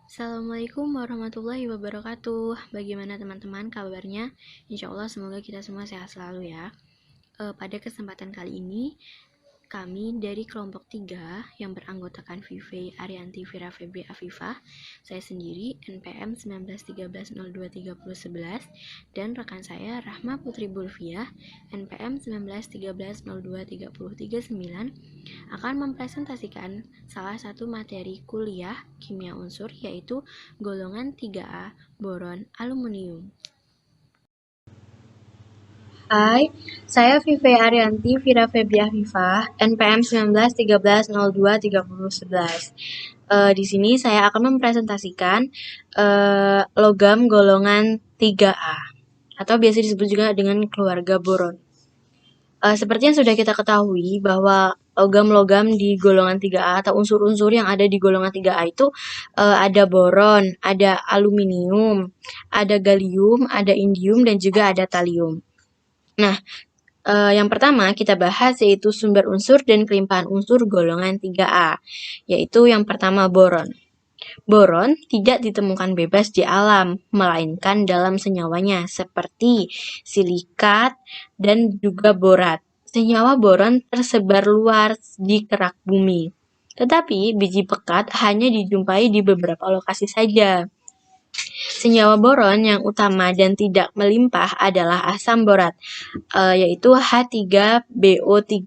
Assalamualaikum warahmatullahi wabarakatuh. Bagaimana teman-teman kabarnya? Insya Allah semoga kita semua sehat selalu ya. Pada kesempatan kali ini, kami dari kelompok 3 yang beranggotakan Vivay Arianti Vira Febri Afifah, saya sendiri NPM 1913023011 dan rekan saya Rahma Putri Bulfiah NPM 1913023039 akan mempresentasikan salah satu materi kuliah kimia unsur yaitu golongan 3A boron aluminium. Hai, saya Vivay Arianti Vira Febri Afifah, NPM 1913023011. Di sini saya akan mempresentasikan logam golongan 3A atau biasa disebut juga dengan keluarga boron. Seperti yang sudah kita ketahui bahwa logam-logam di golongan 3A atau unsur-unsur yang ada di golongan 3A itu ada boron, ada aluminium, ada gallium, ada indium, dan juga ada thallium. Nah, yang pertama kita bahas yaitu sumber unsur dan kelimpahan unsur golongan 3A, yaitu yang pertama boron. Boron tidak ditemukan bebas di alam, melainkan dalam senyawanya seperti silikat dan juga borat. Senyawa boron tersebar luas di kerak bumi, tetapi biji pekat hanya dijumpai di beberapa lokasi saja. Senyawa boron yang utama dan tidak melimpah adalah asam borat, yaitu H3BO3,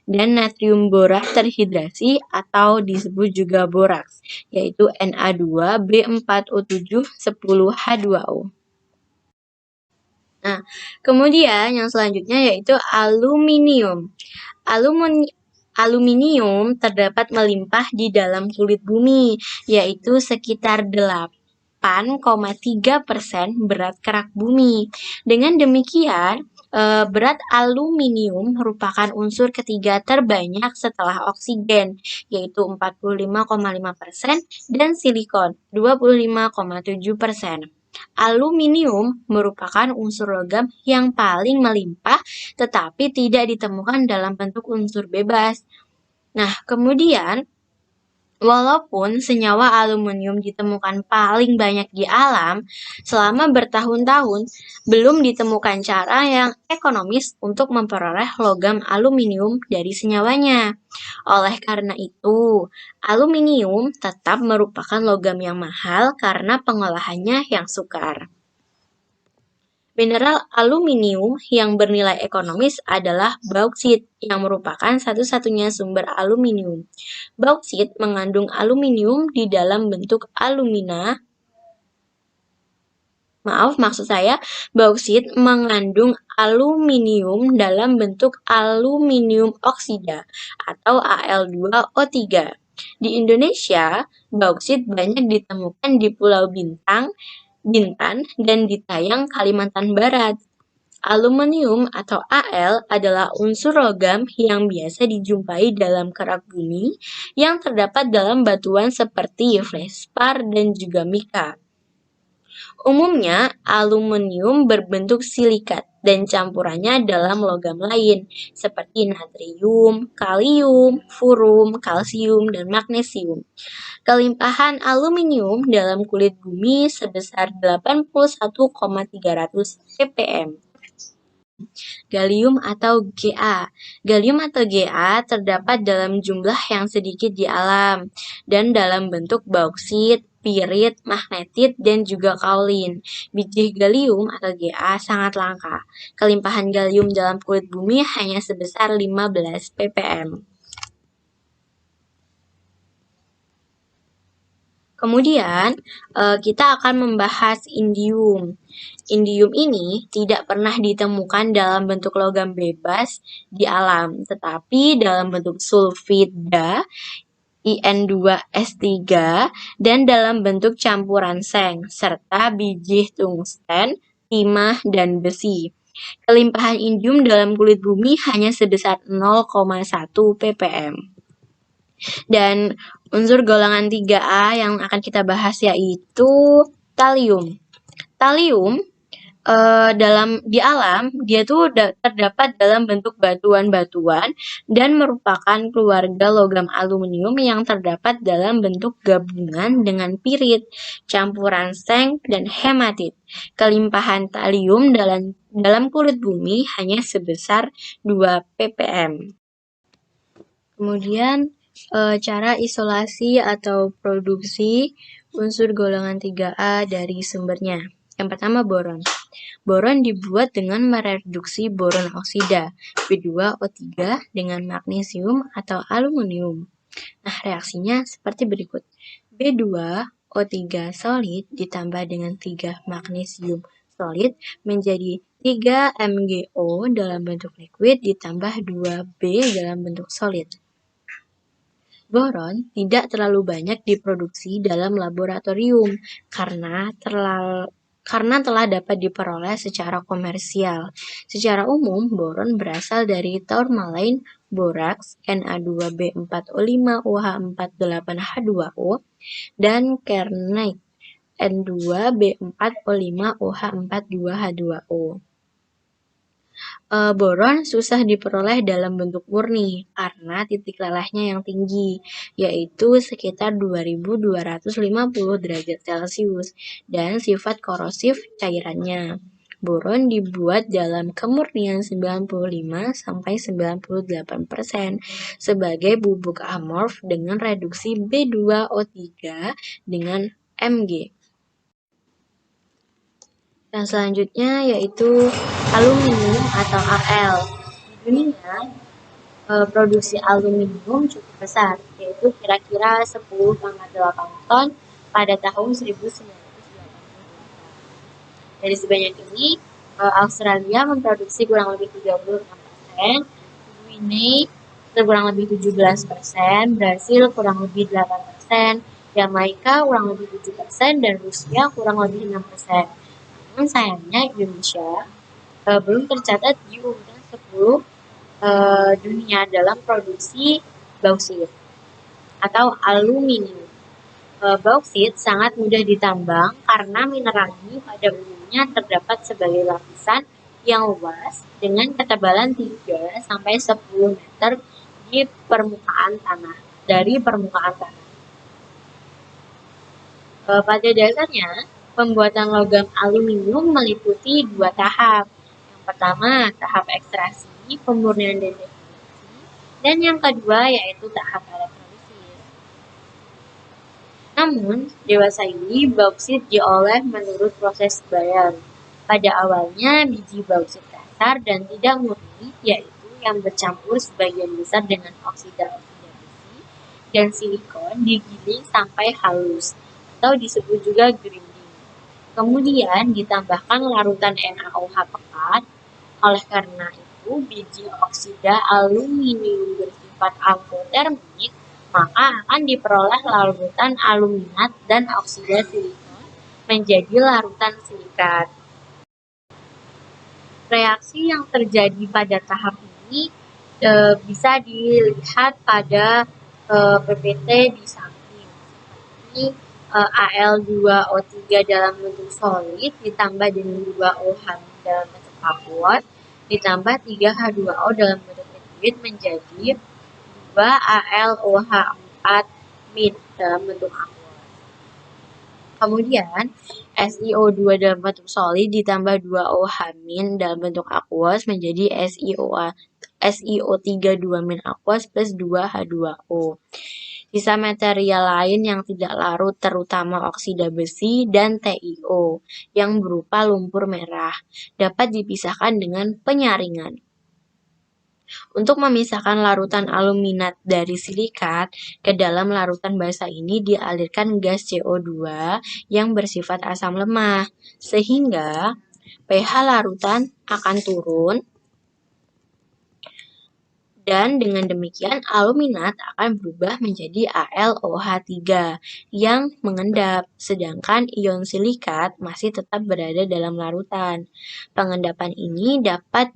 dan natrium borat terhidrasi atau disebut juga boraks, yaitu Na2B4O710H2O. Nah, kemudian yang selanjutnya yaitu aluminium. Aluminium terdapat melimpah di dalam kulit bumi, yaitu sekitar 8,3% berat kerak bumi. Dengan demikian, berat aluminium merupakan unsur ketiga terbanyak setelah oksigen, yaitu 45,5%, dan silikon 25,7%. Aluminium merupakan unsur logam yang paling melimpah tetapi tidak ditemukan dalam bentuk unsur bebas. Nah, kemudian walaupun senyawa aluminium ditemukan paling banyak di alam, selama bertahun-tahun belum ditemukan cara yang ekonomis untuk memperoleh logam aluminium dari senyawanya. Oleh karena itu, aluminium tetap merupakan logam yang mahal karena pengolahannya yang sukar. Mineral aluminium yang bernilai ekonomis adalah bauksit, yang merupakan satu-satunya sumber aluminium. Bauksit mengandung aluminium di dalam bentuk alumina. Bauksit mengandung aluminium dalam bentuk aluminium oksida atau Al2O3. Di Indonesia, bauksit banyak ditemukan di Pulau Bintan, dan di Tayang, Kalimantan Barat. Aluminium atau Al adalah unsur logam yang biasa dijumpai dalam kerak bumi yang terdapat dalam batuan seperti feldspar dan juga mika. Umumnya, aluminium berbentuk silikat dan campurannya dalam logam lain seperti natrium, kalium, furum, kalsium, dan magnesium. Kelimpahan aluminium dalam kulit bumi sebesar 81,300 ppm. Gallium atau Ga. Gallium atau Ga terdapat dalam jumlah yang sedikit di alam dan dalam bentuk bauksit, pirit, magnetit, dan juga kaolin. Biji gallium atau Ga sangat langka. Kelimpahan gallium dalam kulit bumi hanya sebesar 15 ppm. Kemudian, kita akan membahas indium. Indium ini tidak pernah ditemukan dalam bentuk logam bebas di alam, tetapi dalam bentuk sulfida, In2S3, dan dalam bentuk campuran seng, serta biji tungsten, timah, dan besi. Kelimpahan indium dalam kulit bumi hanya sebesar 0,1 ppm. Dan unsur golongan 3A yang akan kita bahas yaitu thallium. Thallium di alam dia tuh terdapat dalam bentuk batuan-batuan dan merupakan keluarga logam aluminium yang terdapat dalam bentuk gabungan dengan pirit, campuran seng dan hematit. Kelimpahan talium dalam kulit bumi hanya sebesar 2 ppm. Kemudian cara isolasi atau produksi unsur golongan 3A dari sumbernya. Yang pertama boron. Boron dibuat dengan mereduksi boron oksida B2O3 dengan magnesium atau aluminium. Nah, reaksinya seperti berikut. B2O3 solid ditambah dengan 3 magnesium solid menjadi 3 MgO dalam bentuk liquid ditambah 2B dalam bentuk solid. Boron tidak terlalu banyak diproduksi dalam laboratorium karena telah dapat diperoleh secara komersial. Secara umum, boron berasal dari tourmaline, boraks, Na2B4O5OH48H2O, dan kernite, N2B4O5OH42H2O. Boron susah diperoleh dalam bentuk murni karena titik lelehnya yang tinggi, yaitu sekitar 2250 derajat Celcius, dan sifat korosif cairannya. Boron dibuat dalam kemurnian 95-98% sebagai bubuk amorf dengan reduksi B2O3 dengan Mg. Yang selanjutnya yaitu aluminium atau Al. Di dunia, produksi aluminium cukup besar, yaitu kira-kira 10,8 ton pada tahun 1988. Dari sebanyak ini, Australia memproduksi kurang lebih 36%, Guinea kurang lebih 17%, Brasil kurang lebih 8%, Jamaika kurang lebih 7%, dan Rusia kurang lebih 6%. Namun sayangnya Indonesia belum tercatat di urutan 10 dunia dalam produksi bauksit atau aluminium. Bauksit sangat mudah ditambang karena mineral ini pada umumnya terdapat sebagai lapisan yang luas dengan ketebalan 3-10 meter dari permukaan tanah. Pada dasarnya, pembuatan logam aluminium meliputi 2 tahap. Yang pertama, tahap ekstraksi, pemurnian dan definisi, dan yang kedua yaitu tahap elektrolisis. Namun, dewasa ini bauksit diolah menurut proses Bayer. Pada awalnya, biji bauksit kasar dan tidak murni, yaitu yang bercampur sebagian besar dengan oksida besi dan silikon digiling sampai halus, atau disebut juga grinding. Kemudian ditambahkan larutan NaOH pekat. Oleh karena itu, biji oksida aluminium bersifat amphotermik, maka akan diperoleh larutan aluminat dan oksida silikon menjadi larutan silikat. Reaksi yang terjadi pada tahap ini bisa dilihat pada PPT di samping, seperti Al2O3 dalam bentuk solid ditambah dengan 2OH dalam bentuk aqueous ditambah 3H2O dalam bentuk liquid menjadi 2AlOH4- dalam bentuk aqueous. Kemudian SiO2 dalam bentuk solid ditambah 2OH- dalam bentuk aqueous menjadi SiO3 2-aqueous plus 2H2O. Sisa material lain yang tidak larut terutama oksida besi dan TiO yang berupa lumpur merah dapat dipisahkan dengan penyaringan. Untuk memisahkan larutan aluminat dari silikat, ke dalam larutan basah ini dialirkan gas CO2 yang bersifat asam lemah, sehingga pH larutan akan turun, dan dengan demikian aluminat akan berubah menjadi AlOH3 yang mengendap, sedangkan ion silikat masih tetap berada dalam larutan. Pengendapan ini dapat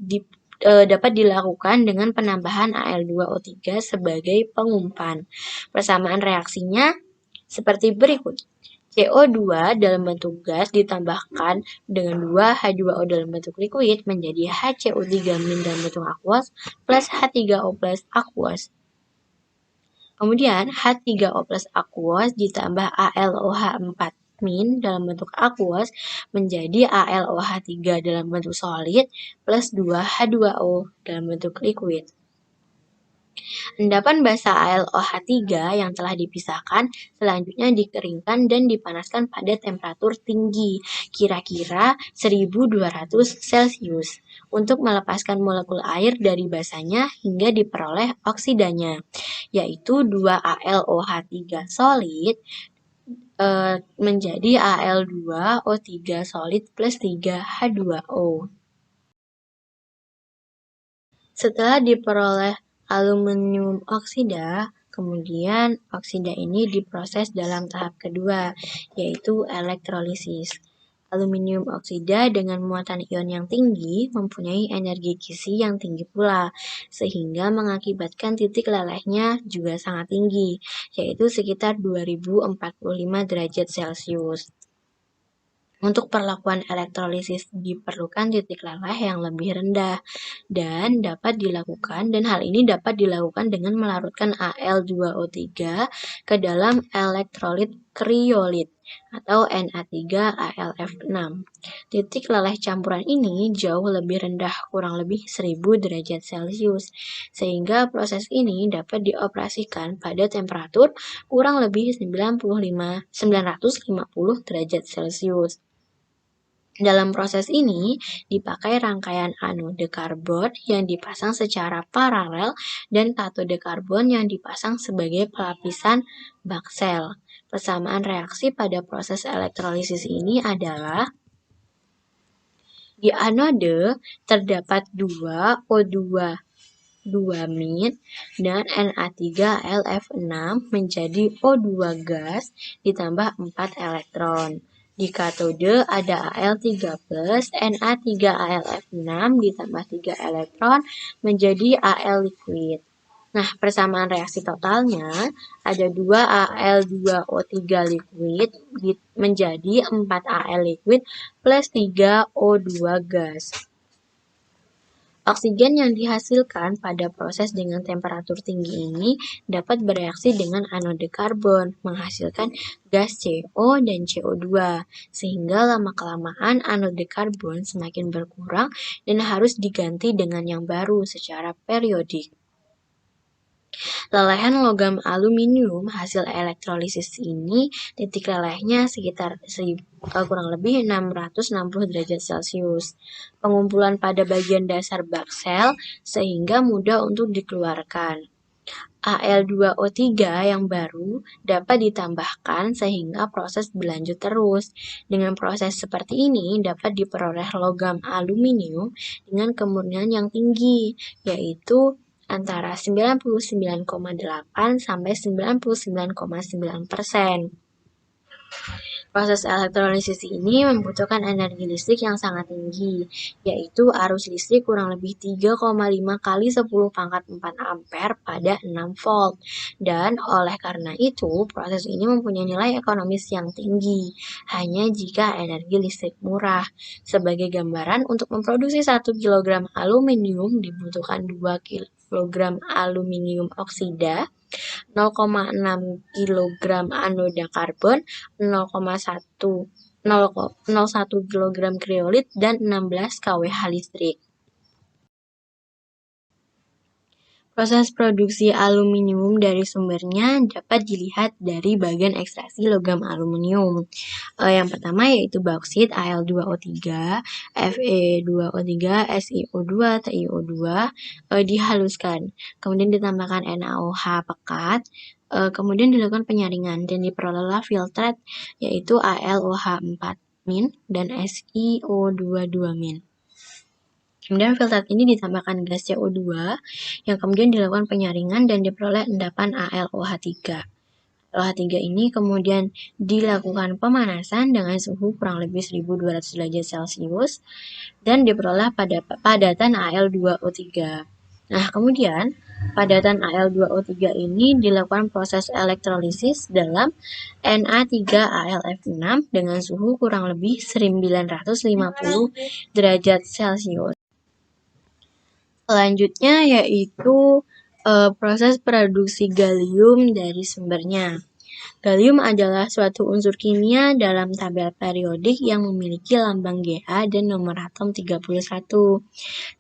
dilakukan dengan penambahan Al2O3 sebagai pengumpan. Persamaan reaksinya seperti berikut. CO2 dalam bentuk gas ditambahkan dengan 2H2O dalam bentuk liquid menjadi HCO3- dalam bentuk aqueous plus H3O plus aqueous. Kemudian H3O plus aqueous ditambah AlOH4- dalam bentuk aqueous menjadi AlOH3 dalam bentuk solid plus 2H2O dalam bentuk liquid. Endapan basa AlOH3 yang telah dipisahkan selanjutnya dikeringkan dan dipanaskan pada temperatur tinggi, kira-kira 1200 Celcius, untuk melepaskan molekul air dari basanya hingga diperoleh oksidanya, yaitu 2AlOH3 solid menjadi Al2O3 solid plus 3H2O. Setelah diperoleh aluminium oksida, kemudian oksida ini diproses dalam tahap kedua, yaitu elektrolisis. Aluminium oksida dengan muatan ion yang tinggi mempunyai energi kisi yang tinggi pula, sehingga mengakibatkan titik lelehnya juga sangat tinggi, yaitu sekitar 2045 derajat Celcius. Untuk perlakuan elektrolisis diperlukan titik leleh yang lebih rendah dan hal ini dapat dilakukan dengan melarutkan Al2O3 ke dalam elektrolit kriolit atau Na3AlF6. Titik leleh campuran ini jauh lebih rendah, kurang lebih 1000 derajat Celcius, sehingga proses ini dapat dioperasikan pada temperatur kurang lebih 950 derajat Celcius. Dalam proses ini, dipakai rangkaian anode karbon yang dipasang secara paralel dan katode karbon yang dipasang sebagai pelapisan baksel. Persamaan reaksi pada proses elektrolisis ini adalah di anode terdapat 2 O2 dan Na3AlF6 menjadi O2 gas ditambah 4 elektron. Di katode ada Al3+, Na3AlF6 ditambah 3 elektron menjadi Al liquid. Nah, persamaan reaksi totalnya ada 2 Al2O3 liquid menjadi 4 Al liquid plus 3 O2 gas. Oksigen yang dihasilkan pada proses dengan temperatur tinggi ini dapat bereaksi dengan anode karbon, menghasilkan gas CO dan CO2, sehingga lama-kelamaan anode karbon semakin berkurang dan harus diganti dengan yang baru secara periodik. Lelehan logam aluminium hasil elektrolisis ini titik lelehnya sekitar kurang lebih 660 derajat Celcius. Pengumpulan pada bagian dasar baksel sehingga mudah untuk dikeluarkan. Al2O3 yang baru dapat ditambahkan sehingga proses berlanjut terus. Dengan proses seperti ini dapat diperoleh logam aluminium dengan kemurnian yang tinggi, yaitu antara 99,8 sampai 99,9%. Proses elektrolisis ini membutuhkan energi listrik yang sangat tinggi, yaitu arus listrik kurang lebih 3,5 kali 10 pangkat 4 ampere pada 6 volt. Dan oleh karena itu, proses ini mempunyai nilai ekonomis yang tinggi, hanya jika energi listrik murah. Sebagai gambaran, untuk memproduksi 1 kg aluminium dibutuhkan 2 kg aluminium oksida, 0,6 kg anoda karbon, 0,1 kg kriolit, dan 16 kWh listrik. Proses produksi aluminium dari sumbernya dapat dilihat dari bagian ekstraksi logam aluminium. Yang pertama yaitu bauksit Al2O3, Fe2O3, SiO2, TiO2 dihaluskan. Kemudian ditambahkan NaOH pekat, kemudian dilakukan penyaringan dan diperolehlah filtrat yaitu AlOH4- dan SiO2 2-. Kemudian filtrat ini ditambahkan gas CO2 yang kemudian dilakukan penyaringan dan diperoleh endapan AlOH3. AlOH3 ini kemudian dilakukan pemanasan dengan suhu kurang lebih 1200 derajat Celcius dan diperoleh pada padatan Al2O3. Nah, kemudian Padatan Al2O3 ini dilakukan proses elektrolisis dalam Na3AlF6 dengan suhu kurang lebih 950 derajat Celcius. Selanjutnya yaitu proses produksi gallium dari sumbernya. Gallium adalah suatu unsur kimia dalam tabel periodik yang memiliki lambang Ga dan nomor atom 31.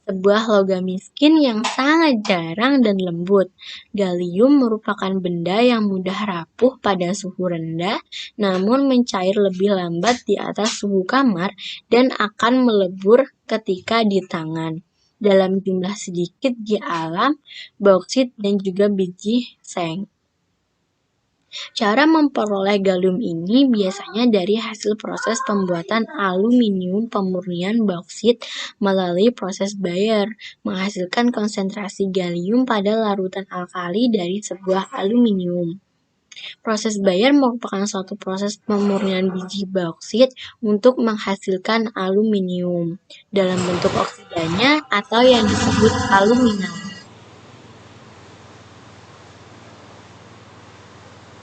Sebuah logam miskin yang sangat jarang dan lembut. Gallium merupakan benda yang mudah rapuh pada suhu rendah, namun mencair lebih lambat di atas suhu kamar dan akan melebur ketika di tangan. Dalam jumlah sedikit di alam, bauksit dan juga biji seng. Cara memperoleh gallium ini biasanya dari hasil proses pembuatan aluminium pemurnian bauksit melalui proses Bayer, menghasilkan konsentrasi gallium pada larutan alkali dari sebuah aluminium. Proses Bayer merupakan suatu proses pemurnian biji bauksit untuk menghasilkan aluminium dalam bentuk oksidanya atau yang disebut alumina.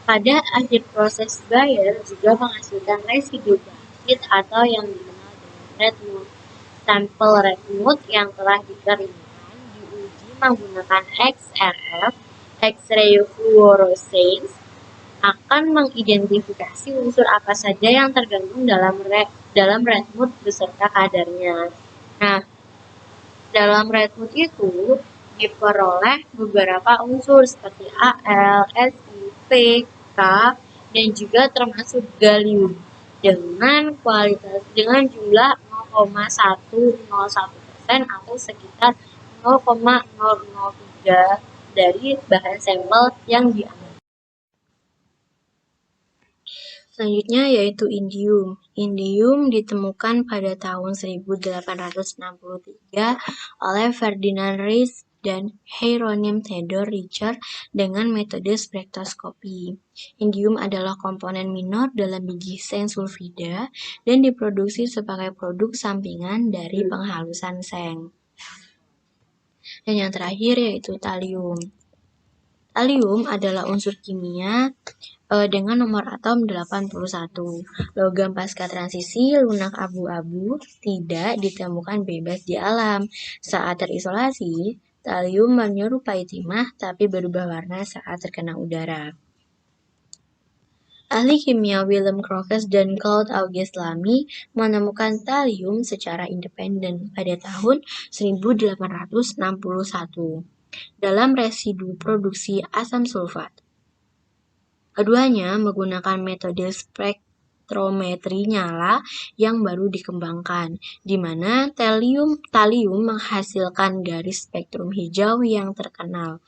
Pada akhir proses Bayer juga menghasilkan residu bauksit atau yang dikenal dengan red mud. Sampel red mud yang telah dikeringkan diuji menggunakan XRF, X-ray fluorescence, akan mengidentifikasi unsur apa saja yang tergandung dalam red mud beserta kadarnya. Nah, dalam red mud itu diperoleh beberapa unsur seperti Al, Si, P, K, dan juga termasuk gallium dengan jumlah 0,101% atau sekitar 0,003 dari bahan sampel yang diambil. Selanjutnya yaitu indium. Indium ditemukan pada tahun 1863 oleh Ferdinand Reis dan Hieronyme Theodor Richter dengan metode spektroskopi. Indium adalah komponen minor dalam biji seng sulfida dan diproduksi sebagai produk sampingan dari penghalusan seng. Dan yang terakhir yaitu talium. Talium adalah unsur kimia dengan nomor atom 81. Logam pasca transisi lunak abu-abu tidak ditemukan bebas di alam. Saat terisolasi, talium menyerupai timah tapi berubah warna saat terkena udara. Ahli kimia Willem Crocus dan Claude Auguste Lamy menemukan talium secara independen pada tahun 1861 dalam residu produksi asam sulfat. Keduanya menggunakan metode spektrometri nyala yang baru dikembangkan, di mana talium menghasilkan garis spektrum hijau yang terkenal.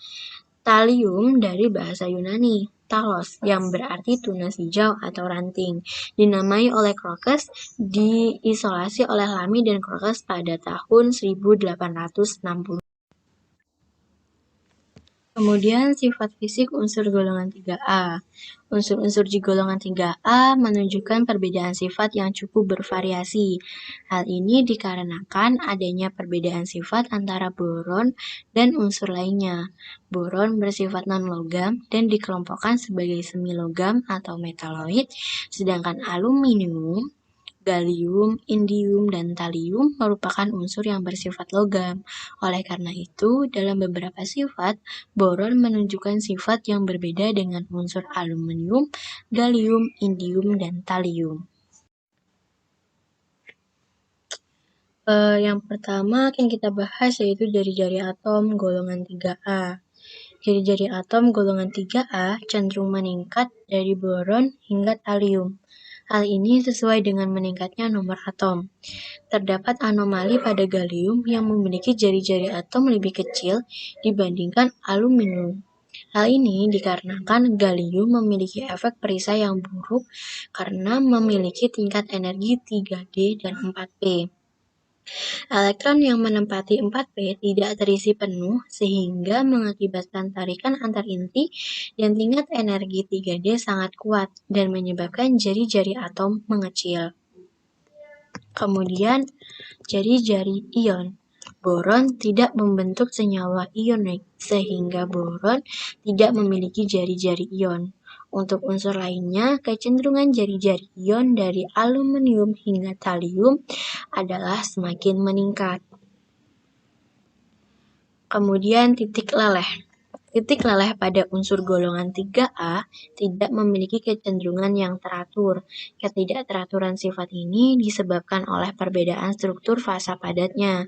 Talium dari bahasa Yunani, talos, yang berarti tunas hijau atau ranting, dinamai oleh Crocus, diisolasi oleh Lamy dan Crocus pada tahun 1860. Kemudian sifat fisik unsur golongan 3A. Unsur-unsur di golongan 3A menunjukkan perbedaan sifat yang cukup bervariasi. Hal ini dikarenakan adanya perbedaan sifat antara boron dan unsur lainnya. Boron bersifat non-logam dan dikelompokkan sebagai semilogam atau metaloid, sedangkan aluminium, gallium, indium, dan talium merupakan unsur yang bersifat logam. Oleh karena itu, dalam beberapa sifat, boron menunjukkan sifat yang berbeda dengan unsur aluminium, gallium, indium, dan talium. Yang pertama akan kita bahas yaitu jari-jari atom golongan 3A. Jari-jari atom golongan 3A cenderung meningkat dari boron hingga talium. Hal ini sesuai dengan meningkatnya nomor atom. Terdapat anomali pada gallium yang memiliki jari-jari atom lebih kecil dibandingkan aluminium. Hal ini dikarenakan gallium memiliki efek perisai yang buruk karena memiliki tingkat energi 3D dan 4P. Elektron yang menempati 4P tidak terisi penuh sehingga mengakibatkan tarikan antar inti dan tingkat energi 3D sangat kuat dan menyebabkan jari-jari atom mengecil. Kemudian, jari-jari ion. Boron tidak membentuk senyawa ionik, sehingga boron tidak memiliki jari-jari ion. Untuk unsur lainnya, kecenderungan jari-jari ion dari aluminium hingga talium adalah semakin meningkat. Kemudian titik leleh. Titik leleh pada unsur golongan 3A tidak memiliki kecenderungan yang teratur. Ketidakteraturan sifat ini disebabkan oleh perbedaan struktur fasa padatnya.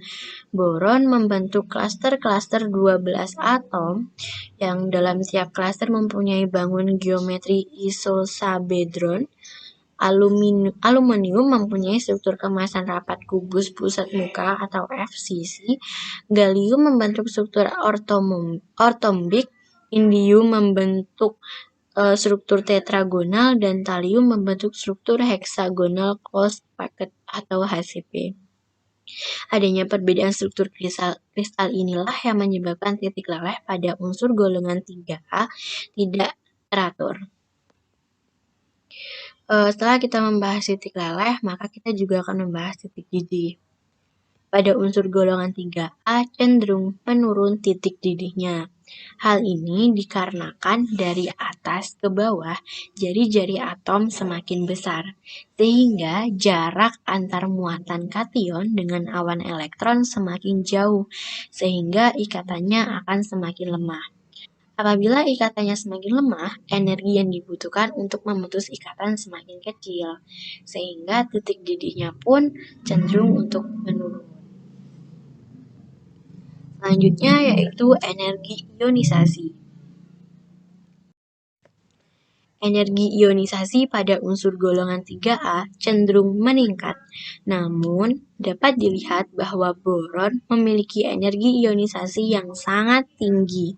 Boron membentuk klaster-klaster 12 atom yang dalam setiap klaster mempunyai bangun geometri isosabedron. Aluminium mempunyai struktur kemasan rapat kubus pusat muka atau FCC. Gallium membentuk struktur ortombik. Indium membentuk struktur tetragonal dan talium membentuk struktur heksagonal closed packet atau HCP. Adanya perbedaan struktur kristal inilah yang menyebabkan titik leleh pada unsur golongan 3A tidak teratur. Setelah kita membahas titik leleh, maka kita juga akan membahas titik didih. Pada unsur golongan 3A cenderung menurun titik didihnya. Hal ini dikarenakan dari atas ke bawah jari-jari atom semakin besar, sehingga jarak antar muatan kation dengan awan elektron semakin jauh, sehingga ikatannya akan semakin lemah. Apabila ikatannya semakin lemah, energi yang dibutuhkan untuk memutus ikatan semakin kecil, sehingga titik didihnya pun cenderung untuk menurun. Selanjutnya yaitu energi ionisasi. Energi ionisasi pada unsur golongan 3A cenderung meningkat, namun dapat dilihat bahwa boron memiliki energi ionisasi yang sangat tinggi.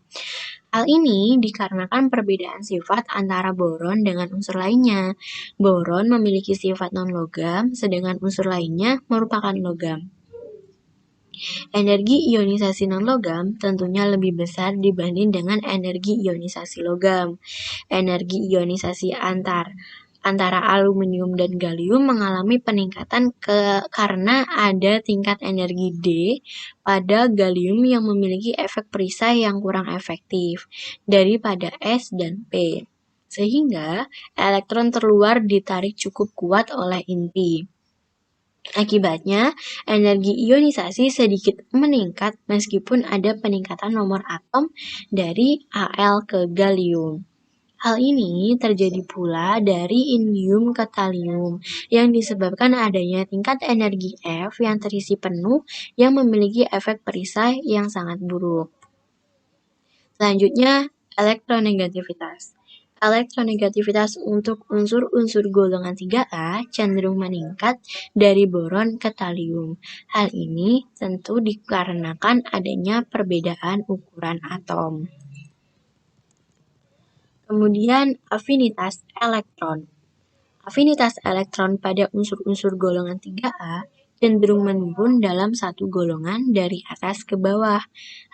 Hal ini dikarenakan perbedaan sifat antara boron dengan unsur lainnya. Boron memiliki sifat non-logam, sedangkan unsur lainnya merupakan logam. Energi ionisasi non-logam tentunya lebih besar dibanding dengan energi ionisasi logam. Energi ionisasi antara aluminium dan gallium mengalami peningkatan karena ada tingkat energi D pada gallium yang memiliki efek perisai yang kurang efektif daripada S dan P, sehingga elektron terluar ditarik cukup kuat oleh inti. Akibatnya, energi ionisasi sedikit meningkat meskipun ada peningkatan nomor atom dari Al ke gallium. Hal ini terjadi pula dari indium ke talium yang disebabkan adanya tingkat energi F yang terisi penuh yang memiliki efek perisai yang sangat buruk. Selanjutnya, elektronegativitas. Elektronegativitas untuk unsur-unsur golongan 3A cenderung meningkat dari boron ke talium. Hal ini tentu dikarenakan adanya perbedaan ukuran atom. Kemudian, afinitas elektron. Afinitas elektron pada unsur-unsur golongan 3A cenderung menurun dalam satu golongan dari atas ke bawah.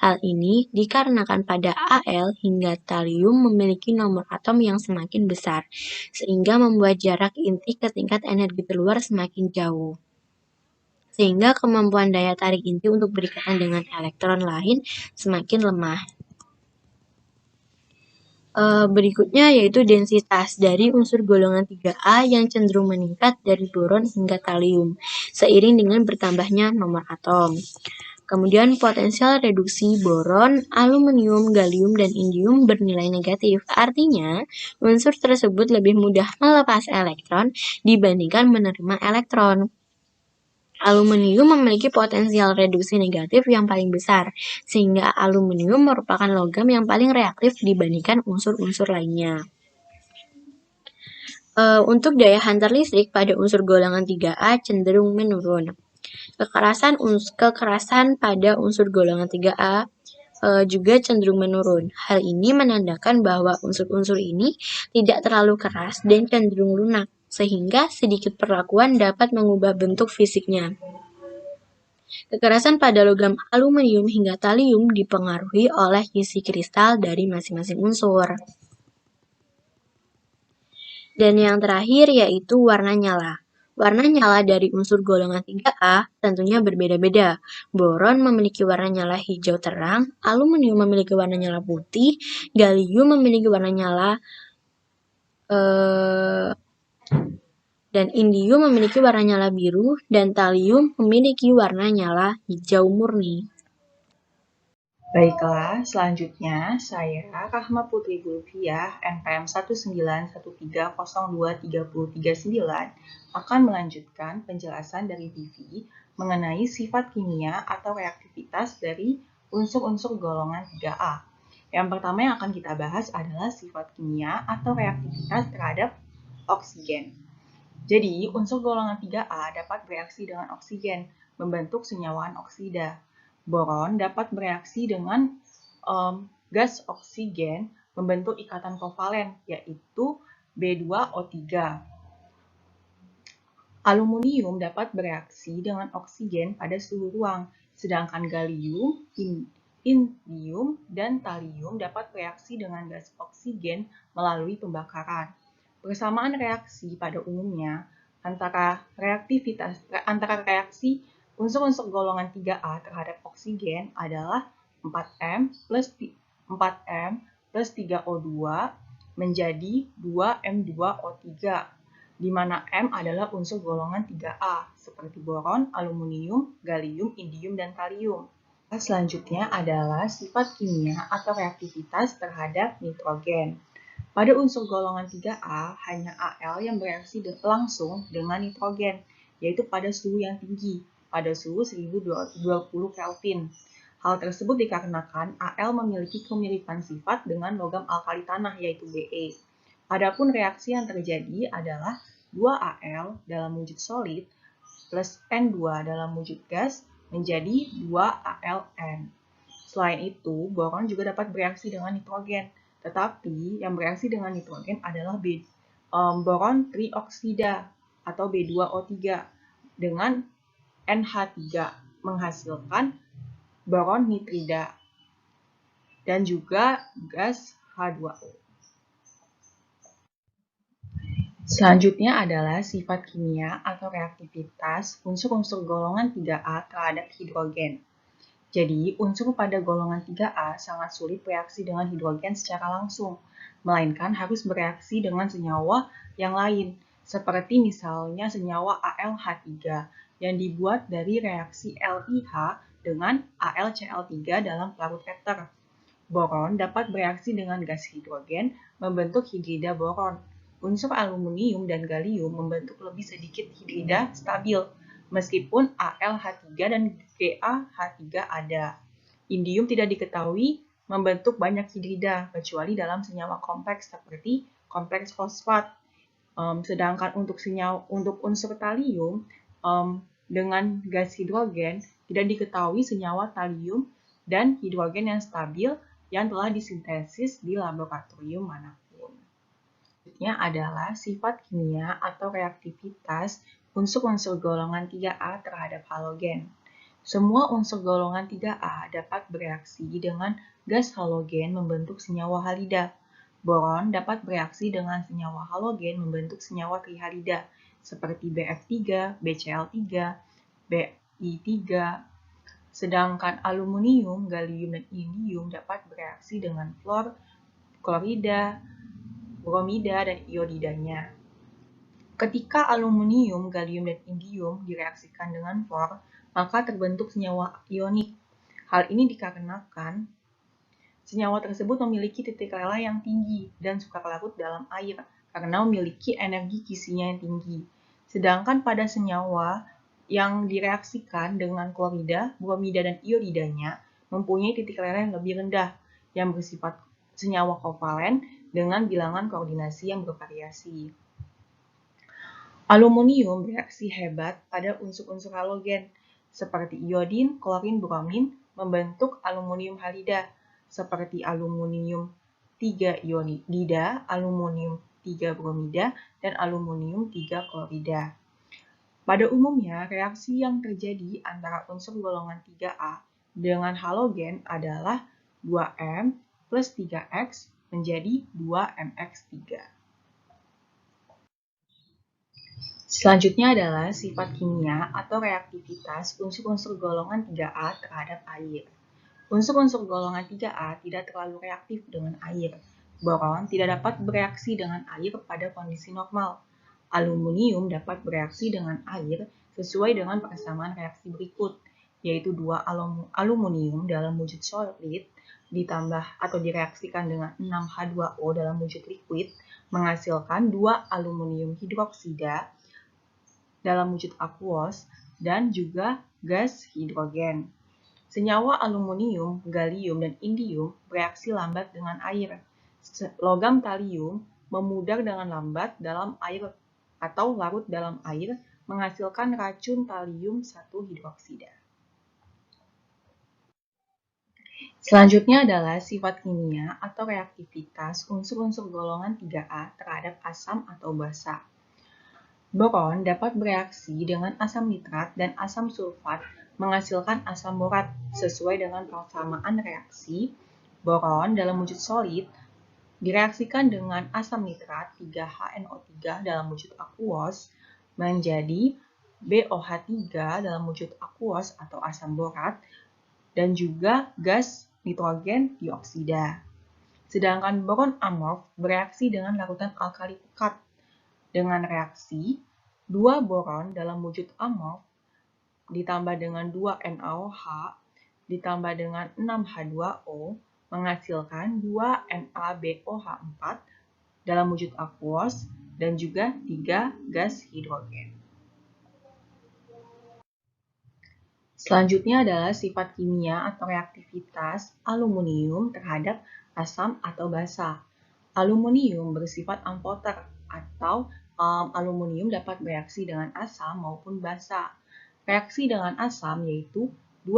Hal ini dikarenakan pada Al hingga talium memiliki nomor atom yang semakin besar, sehingga membuat jarak inti ke tingkat energi terluar semakin jauh. Sehingga kemampuan daya tarik inti untuk berikatan dengan elektron lain semakin lemah. Berikutnya yaitu densitas dari unsur golongan 3A yang cenderung meningkat dari boron hingga talium, seiring dengan bertambahnya nomor atom. Kemudian potensial reduksi boron, aluminium, gallium, dan indium bernilai negatif. Artinya, unsur tersebut lebih mudah melepas elektron dibandingkan menerima elektron. Aluminium memiliki potensial reduksi negatif yang paling besar, sehingga aluminium merupakan logam yang paling reaktif dibandingkan unsur-unsur lainnya. Untuk daya hantar listrik pada unsur golongan 3A cenderung menurun. Kekerasan pada unsur golongan 3A juga cenderung menurun. Hal ini menandakan bahwa unsur-unsur ini tidak terlalu keras dan cenderung lunak, sehingga sedikit perlakuan dapat mengubah bentuk fisiknya. Kekerasan pada logam aluminium hingga talium dipengaruhi oleh isi kristal dari masing-masing unsur. Dan yang terakhir yaitu warna nyala. Warna nyala dari unsur golongan 3A tentunya berbeda-beda. Boron memiliki warna nyala hijau terang, aluminium memiliki warna nyala putih, gallium memiliki warna nyala dan indium memiliki warna nyala biru, dan talium memiliki warna nyala hijau murni. Baiklah, selanjutnya saya Rahma Putri Gulfiah, NPM 191302339 akan melanjutkan penjelasan dari Vivi mengenai sifat kimia atau reaktivitas dari unsur-unsur golongan 3A. Yang pertama yang akan kita bahas adalah sifat kimia atau reaktivitas terhadap oksigen. Jadi, unsur golongan 3A dapat bereaksi dengan oksigen, membentuk senyawa oksida. Boron dapat bereaksi dengan gas oksigen, membentuk ikatan kovalen, yaitu B2O3. Aluminium dapat bereaksi dengan oksigen pada suhu ruang, sedangkan gallium, indium, dan talium dapat bereaksi dengan gas oksigen melalui pembakaran. Persamaan reaksi pada umumnya antara reaksi unsur-unsur golongan 3A terhadap oksigen adalah 4M plus 3O2 menjadi 2M2O3, di mana M adalah unsur golongan 3A, seperti boron, aluminium, gallium, indium, dan talium. Selanjutnya adalah sifat kimia atau reaktivitas terhadap nitrogen. Pada unsur golongan 3A, hanya Al yang bereaksi langsung dengan nitrogen, yaitu pada suhu yang tinggi, pada suhu 1020 Kelvin. Hal tersebut dikarenakan Al memiliki kemiripan sifat dengan logam alkali tanah, yaitu Be. Adapun reaksi yang terjadi adalah 2Al dalam wujud solid plus N2 dalam wujud gas menjadi 2AlN. Selain itu, boron juga dapat bereaksi dengan nitrogen. Tetapi yang bereaksi dengan nitrogen adalah boron trioksida atau B2O3 dengan NH3 menghasilkan boron nitrida dan juga gas H2O. Selanjutnya adalah sifat kimia atau reaktivitas unsur-unsur golongan 3A terhadap hidrogen. Jadi, unsur pada golongan 3A sangat sulit bereaksi dengan hidrogen secara langsung, melainkan harus bereaksi dengan senyawa yang lain, seperti misalnya senyawa AlH3 yang dibuat dari reaksi LiH dengan AlCl3 dalam pelarut ether. Boron dapat bereaksi dengan gas hidrogen membentuk hidrida boron. Unsur aluminium dan gallium membentuk lebih sedikit hidrida stabil, meskipun AlH3 dan GaH3 ada. Indium tidak diketahui membentuk banyak hidrida, kecuali dalam senyawa kompleks seperti kompleks fosfat. Sedangkan untuk unsur talium dengan gas hidrogen tidak diketahui senyawa talium dan hidrogen yang stabil yang telah disintesis di laboratorium manapun. Selanjutnya adalah sifat kimia atau reaktivitas unsur-unsur golongan 3A terhadap halogen. Semua unsur golongan 3A dapat bereaksi dengan gas halogen membentuk senyawa halida. Boron dapat bereaksi dengan senyawa halogen membentuk senyawa trihalida, seperti Bf3, BCl3, Bi3. Sedangkan aluminium, gallium, dan indium dapat bereaksi dengan fluor, klorida, bromida, dan iodidanya. Ketika aluminium, gallium, dan indium direaksikan dengan fluor, maka terbentuk senyawa ionik. Hal ini dikarenakan senyawa tersebut memiliki titik rela yang tinggi dan suka larut dalam air karena memiliki energi kisinya yang tinggi. Sedangkan pada senyawa yang direaksikan dengan klorida, bromida, dan iodidanya mempunyai titik rela yang lebih rendah yang bersifat senyawa kovalen dengan bilangan koordinasi yang bervariasi. Aluminium bereaksi hebat pada unsur-unsur halogen, seperti iodin, klorin, bromin, membentuk aluminium halida, seperti aluminium 3 ionida, aluminium 3 bromida, dan aluminium 3 klorida. Pada umumnya, reaksi yang terjadi antara unsur golongan 3A dengan halogen adalah 2M plus 3X menjadi 2MX3. Selanjutnya adalah sifat kimia atau reaktivitas unsur-unsur golongan 3A terhadap air. Unsur-unsur golongan 3A tidak terlalu reaktif dengan air. Boron tidak dapat bereaksi dengan air pada kondisi normal. Aluminium dapat bereaksi dengan air sesuai dengan persamaan reaksi berikut, yaitu 2 aluminium dalam wujud solid ditambah atau direaksikan dengan 6H2O dalam wujud liquid menghasilkan 2 aluminium hidroksida dalam wujud aquos dan juga gas hidrogen. Senyawa aluminium, gallium, dan indium bereaksi lambat dengan air. Logam talium memudar dengan lambat dalam air atau larut dalam air menghasilkan racun talium 1 hidroksida. Selanjutnya adalah sifat kimia atau reaktivitas unsur-unsur golongan 3A terhadap asam atau basa. Boron dapat bereaksi dengan asam nitrat dan asam sulfat menghasilkan asam borat sesuai dengan persamaan reaksi. Boron dalam wujud solid direaksikan dengan asam nitrat 3HNO3 dalam wujud aquos menjadi BOH3 dalam wujud aquos atau asam borat dan juga gas nitrogen dioksida. Sedangkan boron amorf bereaksi dengan larutan alkali pekat dengan reaksi 2 boron dalam wujud amorf ditambah dengan 2 NaOH ditambah dengan 6H2O menghasilkan 2 NaBOH4 dalam wujud aquos dan juga 3 gas hidrogen. Selanjutnya adalah sifat kimia atau reaktivitas aluminium terhadap asam atau basa. Aluminium bersifat amfoter atau aluminium dapat bereaksi dengan asam maupun basa. Reaksi dengan asam yaitu 2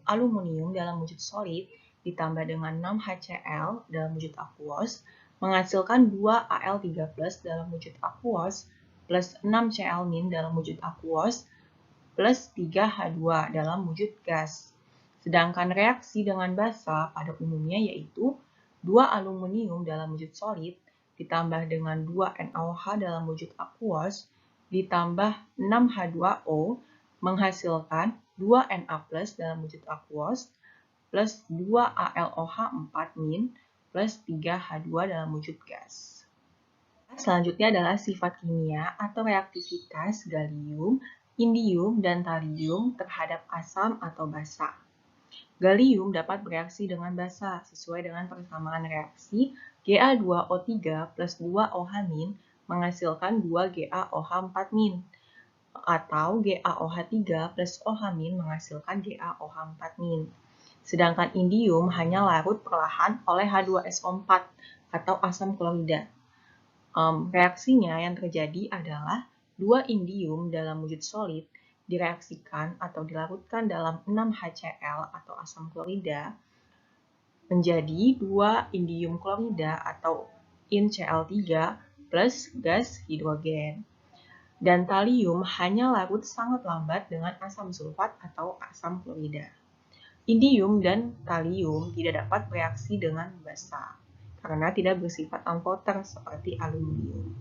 aluminium dalam wujud solid ditambah dengan 6 HCl dalam wujud aquos menghasilkan 2 Al3+ dalam wujud aquos plus 6 Cl- dalam wujud aquos plus 3H2 dalam wujud gas. Sedangkan reaksi dengan basa pada umumnya yaitu 2 aluminium dalam wujud solid ditambah dengan 2 NaOH dalam wujud aquos ditambah 6H2O menghasilkan 2 Na+ dalam wujud aquos plus 2 AlOH4- plus 3H2 dalam wujud gas. Selanjutnya adalah sifat kimia atau reaktivitas gallium, indium, dan talium terhadap asam atau basa. Gallium dapat bereaksi dengan basa sesuai dengan persamaan reaksi Ga2O3 plus 2OH- menghasilkan 2 GaOH4- atau GaOH3 plus OH- menghasilkan GaOH4-. Sedangkan indium hanya larut perlahan oleh H2SO4 atau asam klorida. Reaksinya yang terjadi adalah 2 indium dalam wujud solid direaksikan atau dilarutkan dalam 6 HCl atau asam klorida menjadi 2 indium klorida atau InCl3 plus gas hidrogen. Dan talium hanya larut sangat lambat dengan asam sulfat atau asam klorida. Indium dan talium tidak dapat bereaksi dengan basa karena tidak bersifat amfoter seperti aluminium.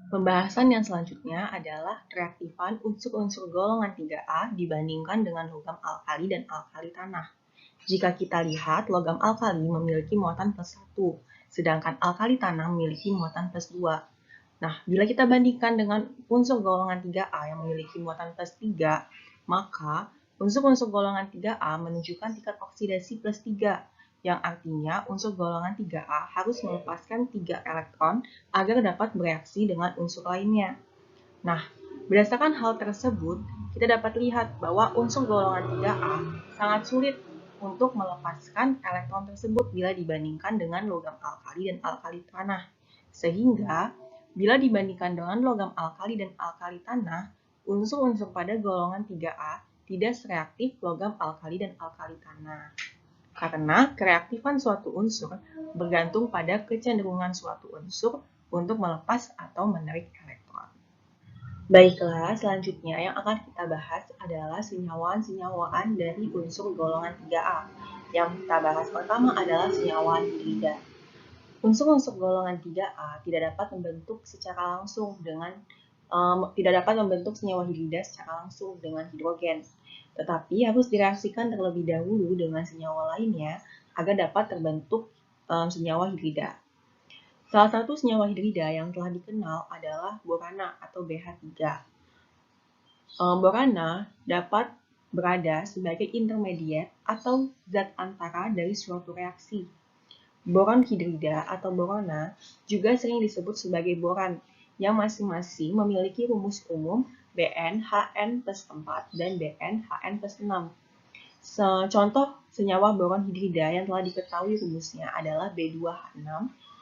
Pembahasan yang selanjutnya adalah reaktifan unsur-unsur golongan 3A dibandingkan dengan logam alkali dan alkali tanah. Jika kita lihat, logam alkali memiliki muatan +1, sedangkan alkali tanah memiliki muatan +2. Nah, bila kita bandingkan dengan unsur golongan 3A yang memiliki muatan +3, maka unsur-unsur golongan 3A menunjukkan tingkat oksidasi +3, yang artinya unsur golongan 3A harus melepaskan 3 elektron agar dapat bereaksi dengan unsur lainnya. Nah, berdasarkan hal tersebut, kita dapat lihat bahwa unsur golongan 3A sangat sulit untuk melepaskan elektron tersebut bila dibandingkan dengan logam alkali dan alkali tanah. Sehingga, bila dibandingkan dengan logam alkali dan alkali tanah, unsur-unsur pada golongan 3A tidak sereaktif logam alkali dan alkali tanah. Karena kereaktifan suatu unsur bergantung pada kecenderungan suatu unsur untuk melepas atau menarik elektron. Baiklah, selanjutnya yang akan kita bahas adalah senyawaan-senyawaan dari unsur golongan 3A. Yang kita bahas pertama adalah senyawaan hidrida. Unsur-unsur golongan 3A tidak dapat membentuk secara langsung dengan tidak dapat membentuk senyawa hidrida secara langsung dengan hidrogen, tetapi harus direaksikan terlebih dahulu dengan senyawa lainnya agar dapat terbentuk senyawa hidrida. Salah satu senyawa hidrida yang telah dikenal adalah borana atau BH3. Borana dapat berada sebagai intermediate atau zat antara dari suatu reaksi. Boron hidrida atau borana juga sering disebut sebagai boran, yang masing-masing memiliki rumus umum BnHn+4 dan BnHn+6. Contoh senyawa boron hidrida yang telah diketahui rumusnya adalah B2H6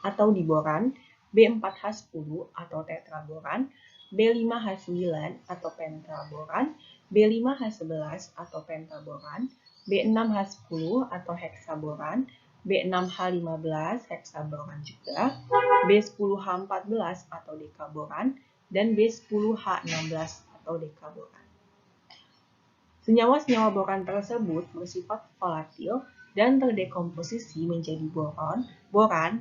atau diboran, B4H10 atau tetraboran, B5H9 atau pentaboran, B5H11 atau pentaboran, B6H10 atau heksaboran, B6H15 heksaboran juga, B10H14 atau dekaboran, dan B10H16 atau dekaboran. Senyawa-senyawa boran tersebut bersifat volatil dan terdekomposisi menjadi boran,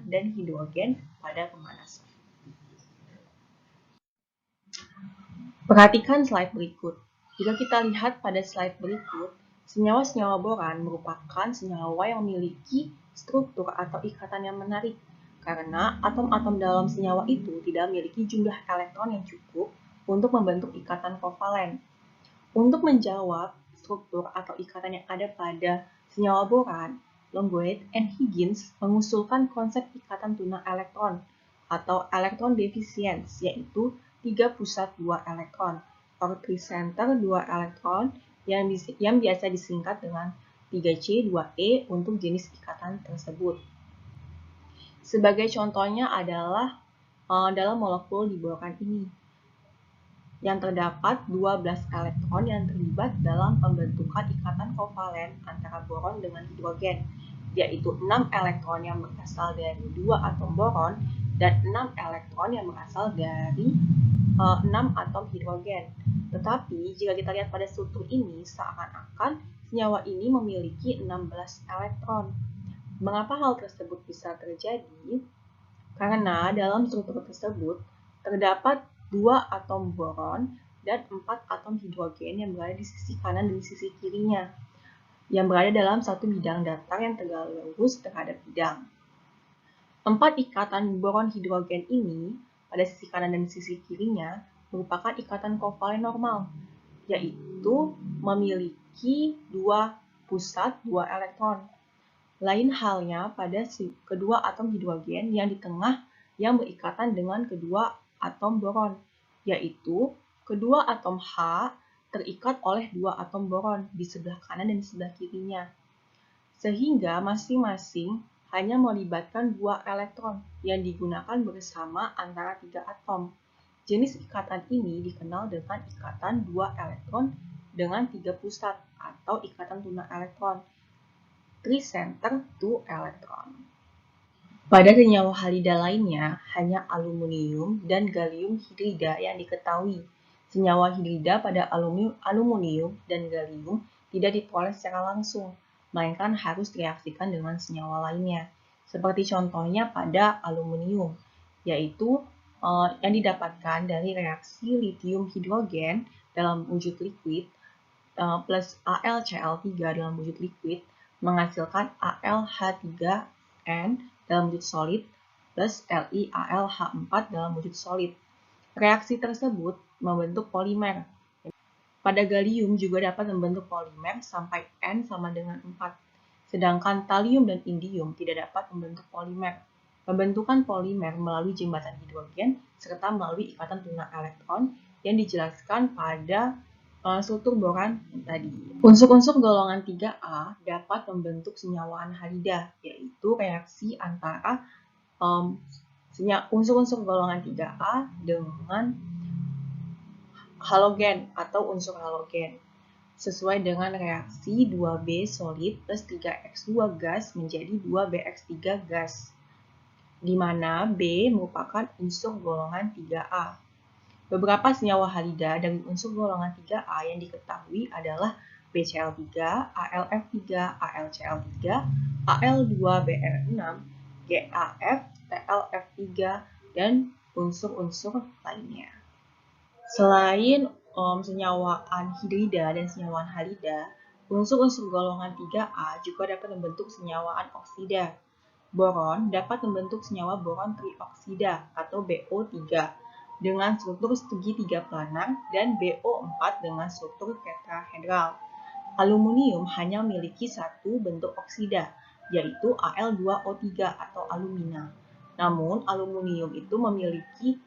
dan hidrogen pada pemanasan. Perhatikan slide berikut. Jika kita lihat pada slide berikut, senyawa-senyawa boran merupakan senyawa yang memiliki struktur atau ikatan yang menarik, karena atom-atom dalam senyawa itu tidak memiliki jumlah elektron yang cukup untuk membentuk ikatan kovalen. Untuk menjawab struktur atau ikatan yang ada pada senyawa boran, Longuet and Higgins mengusulkan konsep ikatan tunggal elektron atau elektron deficiency, yaitu 3 pusat 2 elektron, or 3 center 2 elektron, yang biasa disingkat dengan 3C 2E untuk jenis ikatan tersebut. Sebagai contohnya adalah dalam molekul di boran ini, yang terdapat 12 elektron yang terlibat dalam pembentukan ikatan kovalen antara boron dengan hidrogen, yaitu 6 elektron yang berasal dari 2 atom boron dan 6 elektron yang berasal dari 6 atom hidrogen. Tetapi jika kita lihat pada struktur ini, seakan-akan senyawa ini memiliki 16 elektron. Mengapa hal tersebut bisa terjadi? Karena dalam struktur tersebut terdapat 2 atom boron dan 4 atom hidrogen yang berada di sisi kanan dan di sisi kirinya, yang berada dalam satu bidang datar yang tegak lurus terhadap bidang. 4 ikatan boron hidrogen ini pada sisi kanan dan sisi kirinya merupakan ikatan kovalen normal, yaitu memiliki 2 pusat 2 elektron. Lain halnya pada kedua atom hidrogen yang di tengah yang berikatan dengan kedua atom boron, yaitu kedua atom H terikat oleh 2 atom boron di sebelah kanan dan di sebelah kirinya, sehingga masing-masing hanya melibatkan 2 elektron yang digunakan bersama antara 3 atom. Jenis ikatan ini dikenal dengan ikatan 2 elektron dengan 3 pusat atau ikatan tunggal elektron, 3 center 2 elektron. Pada senyawa halida lainnya, hanya aluminium dan gallium hidrida yang diketahui. Senyawa hidrida pada aluminium dan gallium tidak dipoles secara langsung, melainkan harus direaksikan dengan senyawa lainnya. Seperti contohnya pada aluminium, yaitu yang didapatkan dari reaksi lithium hidrogen dalam wujud liquid plus AlCl3 dalam wujud liquid menghasilkan AlH3n dalam wujud solid plus LiAlH4 dalam wujud solid. Reaksi tersebut membentuk polimer. Pada gallium juga dapat membentuk polimer sampai N sama dengan 4. Sedangkan thallium dan indium tidak dapat membentuk polimer. Pembentukan polimer melalui jembatan hidrogen serta melalui ikatan tunggal elektron yang dijelaskan pada struktur boran tadi. Unsur-unsur golongan 3A dapat membentuk senyawa anhalida, yaitu reaksi antara unsur-unsur golongan 3A dengan halogen atau unsur halogen, sesuai dengan reaksi 2B solid plus 3X2 gas menjadi 2BX3 gas, di mana B merupakan unsur golongan 3A. Beberapa senyawa halida dari unsur golongan 3A yang diketahui adalah BCl3, AlF3, AlCl3, Al2Br6, GAF, TlF3, dan unsur-unsur lainnya. Selain senyawa anhidrida dan senyawa halida, unsur-unsur golongan 3A juga dapat membentuk senyawa oksida. Boron dapat membentuk senyawa boron trioksida atau BO3 dengan struktur segitiga planar dan BO4 dengan struktur tetrahedral. Aluminium hanya memiliki satu bentuk oksida, yaitu Al2O3 atau alumina. Namun, aluminium itu memiliki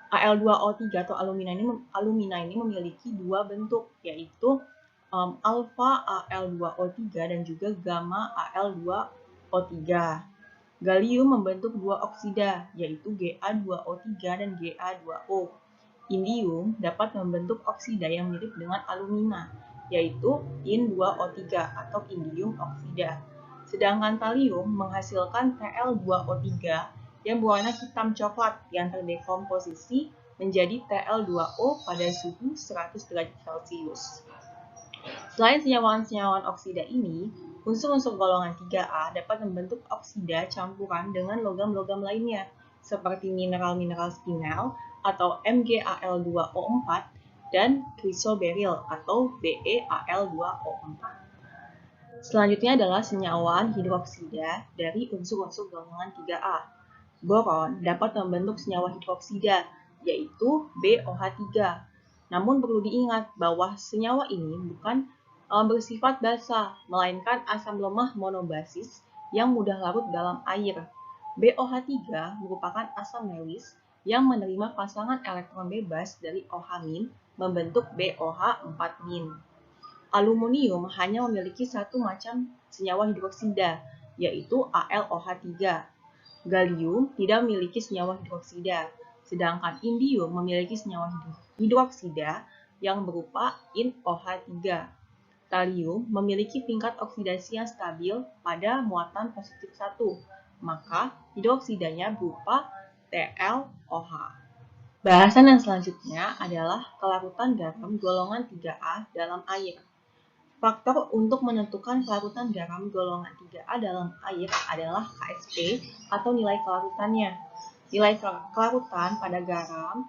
Al2O3 atau alumina ini memiliki dua bentuk, yaitu alfa Al2O3 dan juga gamma Al2O3. Gallium membentuk dua oksida, yaitu Ga2O3 dan Ga2O. Indium dapat membentuk oksida yang mirip dengan alumina, yaitu In2O3 atau indium oksida. Sedangkan talium menghasilkan Tl2O3 yang berwarna hitam coklat yang terdekomposisi menjadi Tl2O pada suhu 100 derajat Celcius. Selain senyawa-senyawa oksida ini, unsur-unsur golongan 3A dapat membentuk oksida campuran dengan logam-logam lainnya, seperti mineral-mineral spinel atau MgAl2O4 dan chrysoberyl atau BeAl2O4. Selanjutnya adalah senyawa hidroksida dari unsur-unsur golongan 3A. Boron dapat membentuk senyawa hidroksida, yaitu BOH3. Namun perlu diingat bahwa senyawa ini bukan bersifat basa, melainkan asam lemah monobasis yang mudah larut dalam air. BOH3 merupakan asam lewis yang menerima pasangan elektron bebas dari OH- membentuk BOH4-. Aluminium hanya memiliki satu macam senyawa hidroksida, yaitu AlOH3. Gallium tidak memiliki senyawa hidroksida, sedangkan indium memiliki senyawa hidroksida yang berupa InOH3. Talium memiliki tingkat oksidasi yang stabil pada muatan positif 1, maka hidroksidanya berupa TlOH. Bahasan yang selanjutnya adalah kelarutan garam golongan 3A dalam air. Faktor untuk menentukan kelarutan garam golongan 3A dalam air adalah KSP atau nilai kelarutannya. Nilai kelarutan pada garam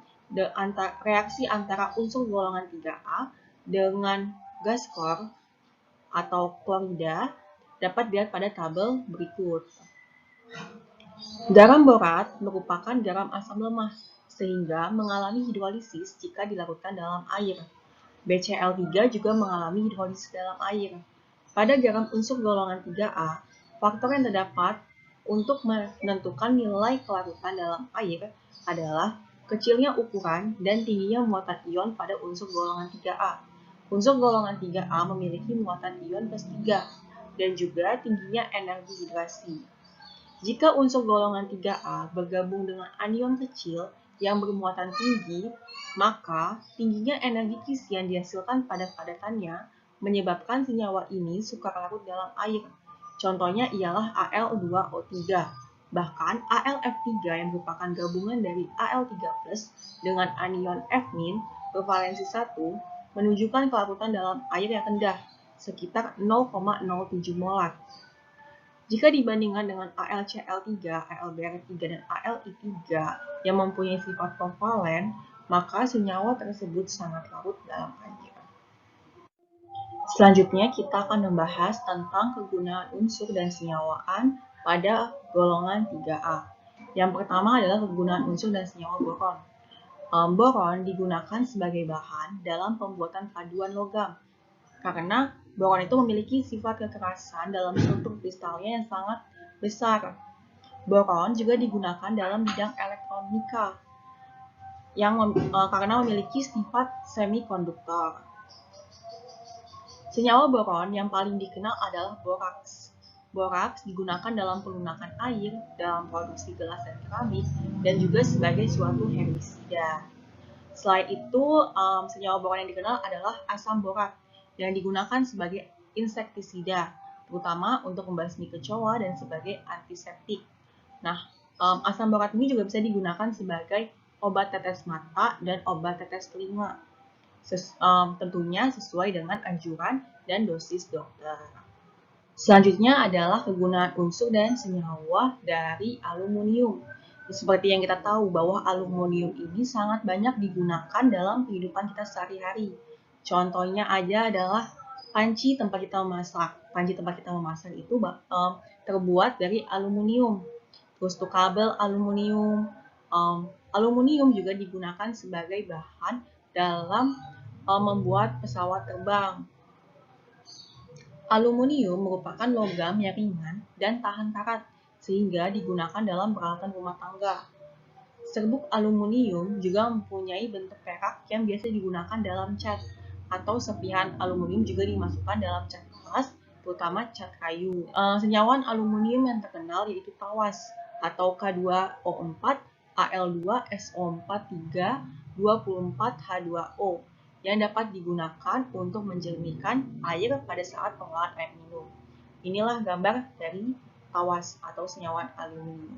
reaksi antara unsur golongan 3A dengan gas klor atau klorida dapat dilihat pada tabel berikut. Garam borat merupakan garam asam lemah sehingga mengalami hidrolisis jika dilarutkan dalam air. BCl3 juga mengalami hidrolisis dalam air. Pada garam unsur golongan 3A, faktor yang terdapat untuk menentukan nilai kelarutan dalam air adalah kecilnya ukuran dan tingginya muatan ion pada unsur golongan 3A. Unsur golongan 3A memiliki muatan ion plus 3 dan juga tingginya energi hidrasi. Jika unsur golongan 3A bergabung dengan anion kecil yang bermuatan tinggi, maka tingginya energi kisi yang dihasilkan pada padatannya menyebabkan senyawa ini sukar larut dalam air. Contohnya ialah Al2O3. Bahkan AlF3 yang merupakan gabungan dari Al3+ dengan anion F- bervalensi 1 menunjukkan kelarutan dalam air yang rendah, sekitar 0,07 molar. Jika dibandingkan dengan AlCl3, AlBr3, dan AlI3 yang mempunyai sifat kovalen, maka senyawa tersebut sangat larut dalam air. Selanjutnya kita akan membahas tentang kegunaan unsur dan senyawaan pada golongan 3A. Yang pertama adalah kegunaan unsur dan senyawa boron. Boron digunakan sebagai bahan dalam pembuatan paduan logam, karena boron itu memiliki sifat kekerasan dalam struktur kristalnya yang sangat besar. Boron juga digunakan dalam bidang elektronika karena memiliki sifat semikonduktor. Senyawa boron yang paling dikenal adalah boraks. Boraks digunakan dalam pelunakan air, dalam produksi gelas dan keramik, dan juga sebagai suatu herbisida. Selain itu, senyawa boron yang dikenal adalah asam borat yang digunakan sebagai insektisida, terutama untuk membasmi kecoa dan sebagai antiseptik. Nah, asam borat ini juga bisa digunakan sebagai obat tetes mata dan obat tetes telinga. Tentunya sesuai dengan anjuran dan dosis dokter. Selanjutnya adalah kegunaan unsur dan senyawa dari aluminium. Seperti yang kita tahu bahwa aluminium ini sangat banyak digunakan dalam kehidupan kita sehari-hari. Contohnya aja adalah panci tempat kita memasak. Panci tempat kita memasak itu terbuat dari aluminium. Terus tuh kabel aluminium. Aluminium juga digunakan sebagai bahan dalam membuat pesawat terbang. Aluminium merupakan logam yang ringan dan tahan karat, sehingga digunakan dalam peralatan rumah tangga. Serbuk aluminium juga mempunyai bentuk perak yang biasa digunakan dalam cat, atau serpihan aluminium juga dimasukkan dalam cat keras, terutama cat kayu. Senyawa aluminium yang terkenal yaitu tawas, atau K2O4, Al2SO4 3, 24H2O, yang dapat digunakan untuk menjernihkan air pada saat pengolahan air minum. Inilah gambar dari tawas atau senyawa aluminium.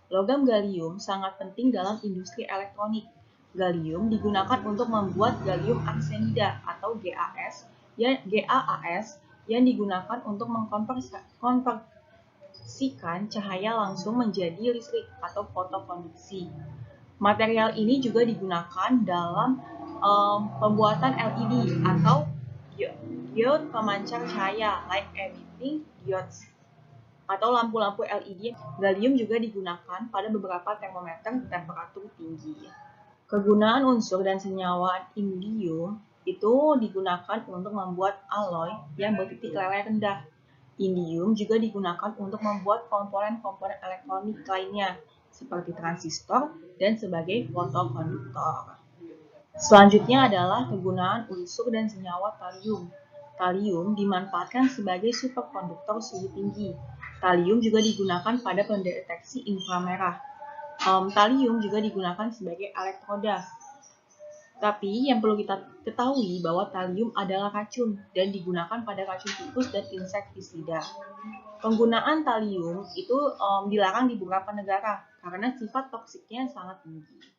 Logam gallium sangat penting dalam industri elektronik. Gallium digunakan untuk membuat gallium arsenida atau GAS yang digunakan untuk mengkonversikan cahaya langsung menjadi listrik atau fotokonduksi. Material ini juga digunakan dalam pembuatan LED atau diode pemancar cahaya, light emitting diodes, atau lampu-lampu LED. Gallium juga digunakan pada beberapa termometer temperatur tinggi. Kegunaan unsur dan senyawa indium itu digunakan untuk membuat alloy yang bertitik leleh rendah. Indium juga digunakan untuk membuat komponen-komponen elektronik lainnya, seperti transistor dan sebagai fotokonduktor. Selanjutnya adalah kegunaan unsur dan senyawa talium. Talium dimanfaatkan sebagai superkonduktor suhu tinggi. Talium juga digunakan pada pendeteksi inframerah. Talium juga digunakan sebagai elektroda. Tapi yang perlu kita ketahui bahwa talium adalah racun dan digunakan pada racun tikus dan insektisida. Penggunaan talium itu dilarang di beberapa negara karena sifat toksiknya sangat tinggi.